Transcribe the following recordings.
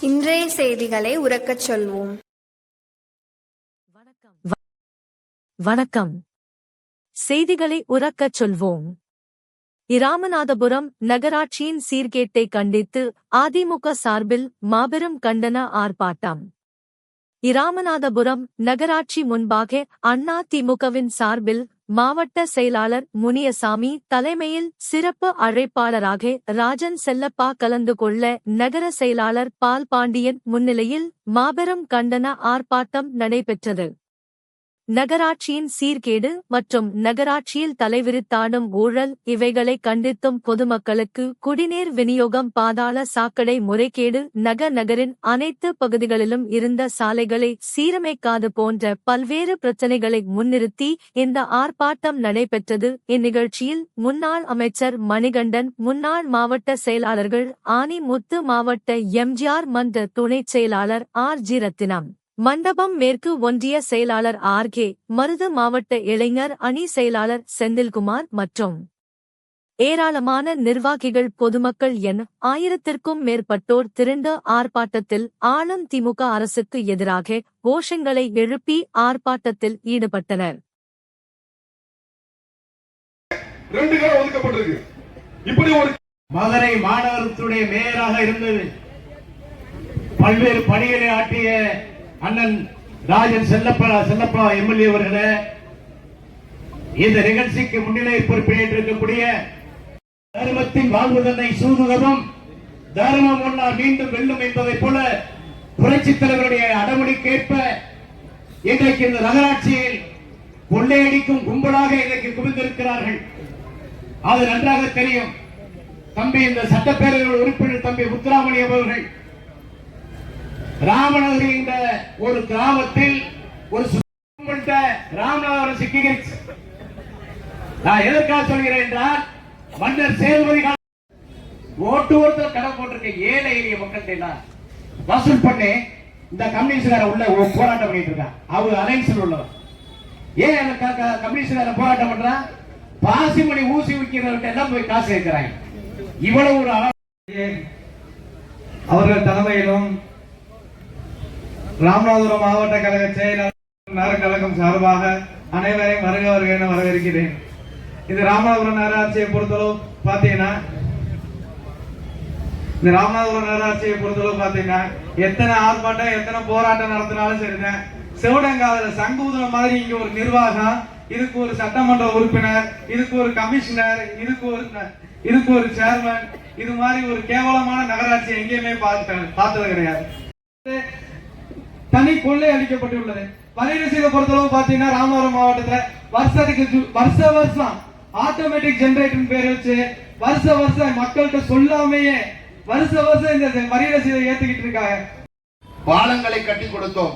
இன்றைய செய்திகளை உரக்கச் சொல்வோம். வணக்கம். செய்திகளை உரக்கச் சொல்வோம். இராமநாதபுரம் நகராட்சியின் சீர்கேட்டை கண்டித்து அதிமுக சார்பில் மாபெரும் கண்டன ஆர்ப்பாட்டம். இராமநாதபுரம் நகராட்சி முன்பாக அதிமுகவின் சார்பில் மாவட்ட செயலாளர் முனியசாமி தலைமையில் சிறப்பு அழைப்பாளராக ராஜன் செல்லப்பா கலந்து கொள்ள நகர செயலாளர் பால் பாண்டியன் முன்னிலையில் மாபெரும் கண்டன ஆர்ப்பாட்டம் நடைபெற்றது. நகராட்சியின் சீர்கேடு மற்றும் நகராட்சியில் தலைவிரித்தாடும் ஊழல் இவைகளை கண்டித்தும் பொதுமக்களுக்கு குடிநீர் விநியோகம், பாதாள சாக்கடை முறைகேடு, நகரின் அனைத்து பகுதிகளிலும் இருந்த சாலைகளை சீரமைக்காது போன்ற பல்வேறு பிரச்சினைகளை முன்னிறுத்தி இந்த ஆர்ப்பாட்டம் நடைபெற்றது. இந்நிகழ்ச்சியில் முன்னாள் அமைச்சர் மணிகண்டன், முன்னாள் மாவட்ட செயலாளர்கள் ஆனி முத்து, மாவட்ட எம்ஜிஆர் மன்ற துணைச் செயலாளர் RG ரத்தினம், மண்டபம் மேற்கு ஒன்றிய செயலாளர் RK மருது, மாவட்ட இளைஞர் அணி செயலாளர் செந்தில்குமார் மற்றும் ஏராளமான நிர்வாகிகள், பொதுமக்கள் என 1000த்திற்கும் மேற்பட்டோர் திரண்ட ஆர்ப்பாட்டத்தில் ஆளும் திமுக அரசுக்கு எதிராக கோஷங்களை எழுப்பி ஆர்ப்பாட்டத்தில் ஈடுபட்டனர். மதுரை மாநகரத்துடைய மேயராக இருந்தது பல்வேறு பணிகளை ஆற்றிய அண்ணன் ராஜன் செல்லப்பா எம்எல்ஏ அவர்களே, இந்த நிகழ்ச்சிக்கு முன்னிலை பொறுப்பேற்றிருக்கக்கூடிய தர்மத்தின் வாழ்வுதனை சூதுகவும் தர்மம் ஒன்றால் மீண்டும் வெல்லும் என்பதைப் போல புரட்சி தலைவருடைய அடமொழிக்கேற்ப இன்றைக்கு இந்த நகராட்சியில் கொள்ளையடிக்கும் கும்பலாக இன்றைக்கு குவிந்திருக்கிறார்கள். அது நன்றாக தெரியும். தம்பி, இந்த சட்டப்பேரவை உறுப்பினர் தம்பி முத்துராமணி அவர்கள் ராமநகர் என்ற ஒரு கிராமத்தில் ஒரு ராமநாதபுரம் சிக்கிச்சு. நான் எதற்காக சொல்கிறேன் என்றால், மன்னர் சேதுபதி ஓட்டு ஒருத்தர் கடன் போட்டிருக்க ஏழை எளிய மக்கள் வசூல் பண்ணி இந்த கம்யூனிஸ்ட்கார உள்ள போராட்டம் பண்ணிட்டு இருக்கான். அவர் அலைன்ஸ் உள்ளவர். ஏன் அந்த கம்யூனிஸ்ட்கார போராட்டம் பண்றா? பாசிமணி ஊசி விற்கிறவர்கிட்ட எல்லாம் போய் காசு கேட்கிறாங்க. இவ்வளவு ஒரு அவர்கள் தலைமையிலும் ராமநாதபுரம் மாவட்ட கழக செயலாளர் கழகம் சார்பாக அனைவரையும் வருக என வரவேற்கிறேன். இந்த ராமநாதபுரம் நகராட்சியை பொறுத்தளவு பாத்தீங்கன்னா எத்தனை ஆர்ப்பாட்டம் எத்தனை போராட்டம் நடத்தினாலும் சரிதான், செவடங்காதல சங்கூதன மாதிரி இங்க ஒரு நிர்வாகம், இதுக்கு ஒரு சட்டமன்ற உறுப்பினர், இதுக்கு ஒரு கமிஷனர், இதுக்கு ஒரு சேர்மன், இது மாதிரி ஒரு கேவலமான நகராட்சி எங்கேயுமே பார்த்தது கிடையாது. தனி கொள்ளை அளிக்கப்பட்டுள்ளது. வரி ரசீதை பொறுத்தளவு பாத்தீங்கன்னா ராமநாதபுரம் மாவட்டத்தில் வருஷம் ஆட்டோமேட்டிக் ஜெனரேட்டர் பேர் வச்சு வருஷம் மக்கள்கிட்ட சொல்லாமையே வருஷம் இந்த வரி ரசீதை ஏத்துக்கிட்டு இருக்காங்க. பாலங்களை கட்டி கொடுத்தோம்.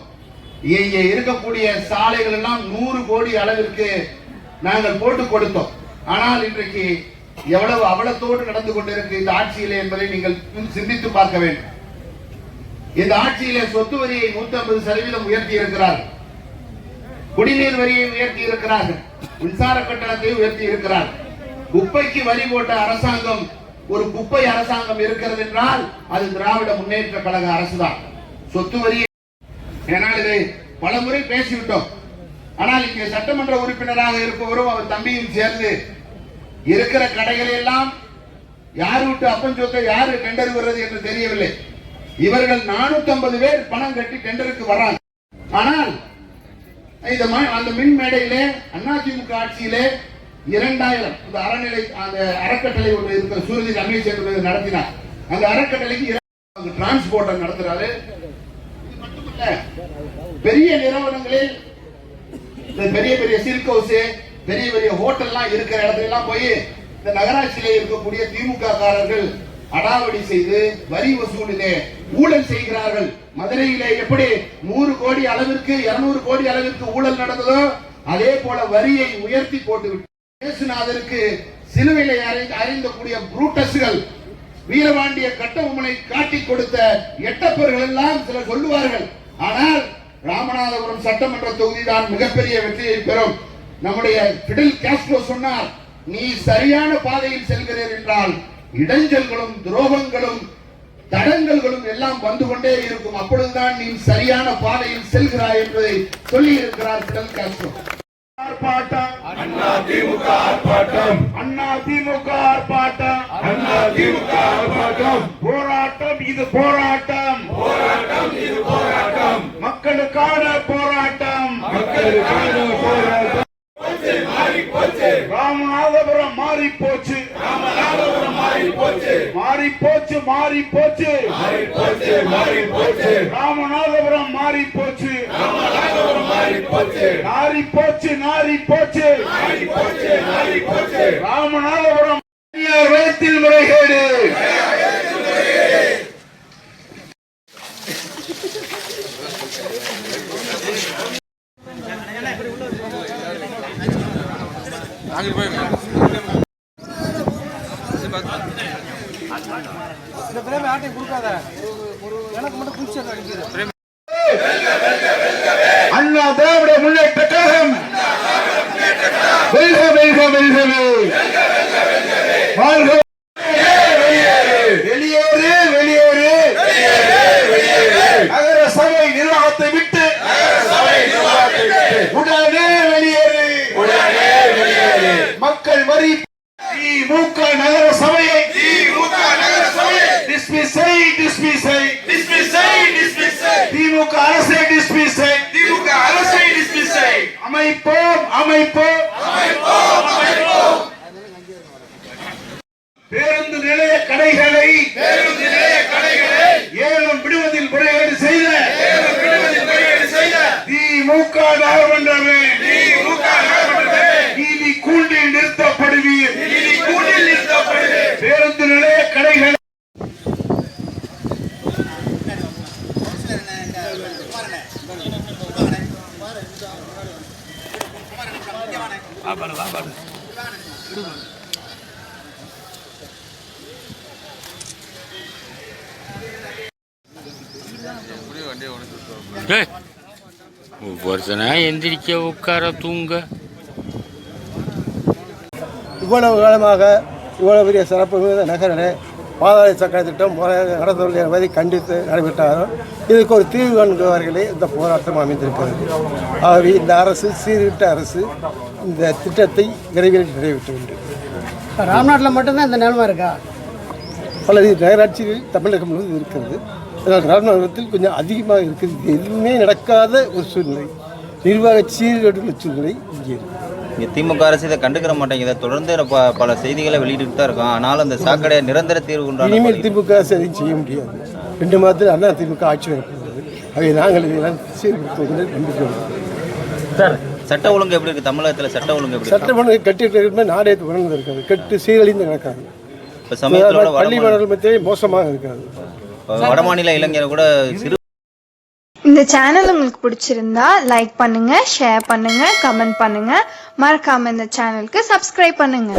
இங்கே இருக்கக்கூடிய சாலைகள் எல்லாம் 100 கோடி அளவிற்கு நாங்கள் போட்டு கொடுத்தோம். ஆனால் இன்றைக்கு எவ்வளவு அவலத்தோடு நடந்து கொண்டிருக்கு இந்த ஆட்சியிலே என்பதை நீங்கள் சிந்தித்து பார்க்க வேண்டும். இந்த ஆட்சியிலே சொத்து வரியை 150% உயர்த்தி இருக்கிறார்கள். குடிநீர் வரியை உயர்த்தி இருக்கிறார்கள். மின்சார கட்டணத்தை உயர்த்தி இருக்கிறார்கள். குப்பைக்கு வரி போட்ட அரசாங்கம் ஒரு குப்பை அரசாங்கம் இருக்கிறது என்றால் அது திராவிட முன்னேற்ற கழக அரசுதான். சொத்து வரியை இதை பல முறை பேசிவிட்டோம். ஆனால் இங்கே சட்டமன்ற உறுப்பினராக இருப்பவரும் அவர் தம்பியும் சேர்ந்து இருக்கிற கடைகளை எல்லாம் யார் விட்டு அப்பஞ்சொத்தை யாரு டெண்டர் வருவது என்று தெரியவில்லை. இவர்கள் 450 பேர் பணம் கட்டி டெண்டருக்கு வர்றாங்க. ஆனால் அந்த மின் மேடையிலே அதிமுக ஆட்சியிலே 2000 இந்த அறநிலை அந்த அறக்கட்டளை ஒன்று இருக்கிற சூரிய ரமேஷ் என்பது நடத்தினார். அந்த அறக்கட்டளைக்கு டிரான்ஸ்போர்ட்டர் நடத்துறாரு. இது மட்டுமல்ல, பெரிய நிறுவனங்களில் பெரிய பெரிய சில்க் ஹவுஸ், பெரிய பெரிய ஹோட்டல்லாம் இருக்கிற இடத்துல எல்லாம் போய் இந்த நகராட்சியிலே இருக்கக்கூடிய திமுக காரர்கள் அடாவடி செய்து வரி வசூலிலே ஊழல் செய்கிறார்கள். மதுரையிலே எப்படி 100 கோடி அளவிற்கு 200 கோடி அளவிற்கு ஊழல் நடந்ததோ அதே போல வரியை உயர்த்தி போட்டுவிட்டு இயேசுநாதருக்கு சிலுவையிலே அறிந்தக்கூடிய புரூட்டஸ்கள், வீரபாண்டிய கட்டபொம்மனை காட்டி கொடுத்த எட்டப்பர்கள் எல்லாம் சிலர் சொல்லுவார்கள். ஆனால் ராமநாதபுரம் சட்டமன்ற தொகுதி தான் மிகப்பெரிய வெற்றியை பெறும். நம்முடைய பிடல் காஸ்ட்ரோ சொன்னார், நீ சரியான பாதையில் செல்கிறீர் என்றால் இடைஞ்சல்களும் துரோகங்களும் தடங்கல்களும் எல்லாம் வந்து கொண்டே இருக்கும். அப்பொழுதுதான் நீ சரியான பாதையில் செல்கிறாய் என்பதை சொல்லி இருக்கிறார் பிடல் காஸ்ட்ரோ. ஆர்ப்பாட்டம் அண்ணா திமுக ஆர்ப்பாட்டம், அண்ணா திமுக ஆர்ப்பாட்டம், அண்ணா திமுக ஆர்ப்பாட்டம், போராட்டம் இது போராட்டம், போராட்டம் இது போராட்டம், மக்களுக்கான போராட்டம், மக்களுக்கான போராட்டம். ராமநாதபுரம் மாறி போச்சு, ராமநாதபுரம் மாறி போச்சு, மாறி போச்சு, மாறி போச்சு, மாறி போச்சு, மாறி போச்சு, ராமநாதபுரம் மாறி போச்சு, ராமநாதபுரம் மாறி போச்சு, நாரி போச்சு, நாரி போச்சு, நாரி போச்சு, நாரி போச்சு, ராமநாதபுரம் வயத்தில் முறைகேடு. அண்ணா திராவிட முன்னேற்ற கழகம் வெல்க வெல்க வெல்கவே, வாழ்க. வெளியேறு வெளியேறு, நகர சபை நிர்வாகத்தை விட்டு உடனே வெளியேறு, உடனே வெளியேறு. மக்கள் வரி திமுக நகர சபையை, திமுக நகர சபையை டிஸ்மிஸ் செய், டிஸ்மிஸ் செய், டிஸ்மிஸ் செய், டிஸ்மிஸ் செய், திமுக அரசை டிஸ்மிஸ் செய், திமுக அரசை டிஸ்மிஸ் செய். அமைப்போம் அமைப்போம் அமைப்போம் அமைப்போம். பேருந்து நிலைய கடைகளை, பேருந்து நிலைய கடைகளை ஏலம் விடுவதில் முறைகேடு செய்த, ஏலம் விடுவதில் முறைகேடு செய்த திமுக நகர்மன்றமே, திமுக நகர்மன்றமே நீதி கூண்டில் நிறுத்தப்படுவீர், நீதி கூண்டில் நிறுத்தப்படுவீர். பேருந்து நிலைய கடைகள் வருஷனா எந்திரிக்க உட்கார தூங்க. இவ்வளவு காலமாக இவ்வளவு பெரிய சிறப்பு மிகுந்த நகரிலே பாதாள சக்கர திட்டம் நடந்தவர்கள் என்பதை கண்டித்து நடைபெற்றாலும் இதுக்கு ஒரு தீர்வு காண்பவர்களே இந்த போராட்டம் அமைந்திருக்கிறது. ஆகவே இந்த அரசு, சீர்திருத்த அரசு, இந்த திட்டத்தை விரைவில் நிறைவேற்ற வேண்டும். ராம்நாட்டில் மட்டும்தான் இந்த நிலைமை இருக்கா? பல நகராட்சிகளில் தமிழகம் முழுவதும் இருக்கிறது. அதனால் ராமநாதபுரத்தில் கொஞ்சம் அதிகமாக இருக்குது. இது எதுவுமே நடக்காத ஒரு சூழ்நிலை, நிர்வாக சீர்கேடுள்ள சூழ்நிலை இங்கே இருக்குது. இங்கே திமுக அரசு இதை கண்டுக்கிற மாட்டேங்குது. தொடர்ந்து பல செய்திகளை வெளியிட்டு தான் இருக்கோம். ஆனாலும் அந்த சாக்கடை நிரந்தர தீர்வு கொண்டாட இனிமேல் திமுக அரசு எதையும் செய்ய முடியாது. 2 மாதத்தில் அண்ணா திமுக ஆட்சி வரப்படுகிறது. அவை நாங்கள் இதெல்லாம் சீர்படுத்துவதில் நம்பிக்கை சார். சட்ட ஒழுங்கு எப்படி இருக்குது தமிழகத்தில்? சட்ட ஒழுங்கு எப்படி? சட்ட ஒழுங்கு கட்டிட்டு நாடே உணர்ந்து இருக்காது, கட்டு சீரழிந்து நடக்காது. இப்போ சமயத்தில் பள்ளி மாணவர்கள் மத்தியே மோசமாக இருக்காது. வடமாநில இளைஞர் கூட சிறு. இந்த சேனல் உங்களுக்கு பிடிச்சிருந்தா லைக் பண்ணுங்க, ஷேர் பண்ணுங்க, கமெண்ட் பண்ணுங்க. மறக்காம இந்த சேனலுக்கு சப்ஸ்கிரைப் பண்ணுங்க.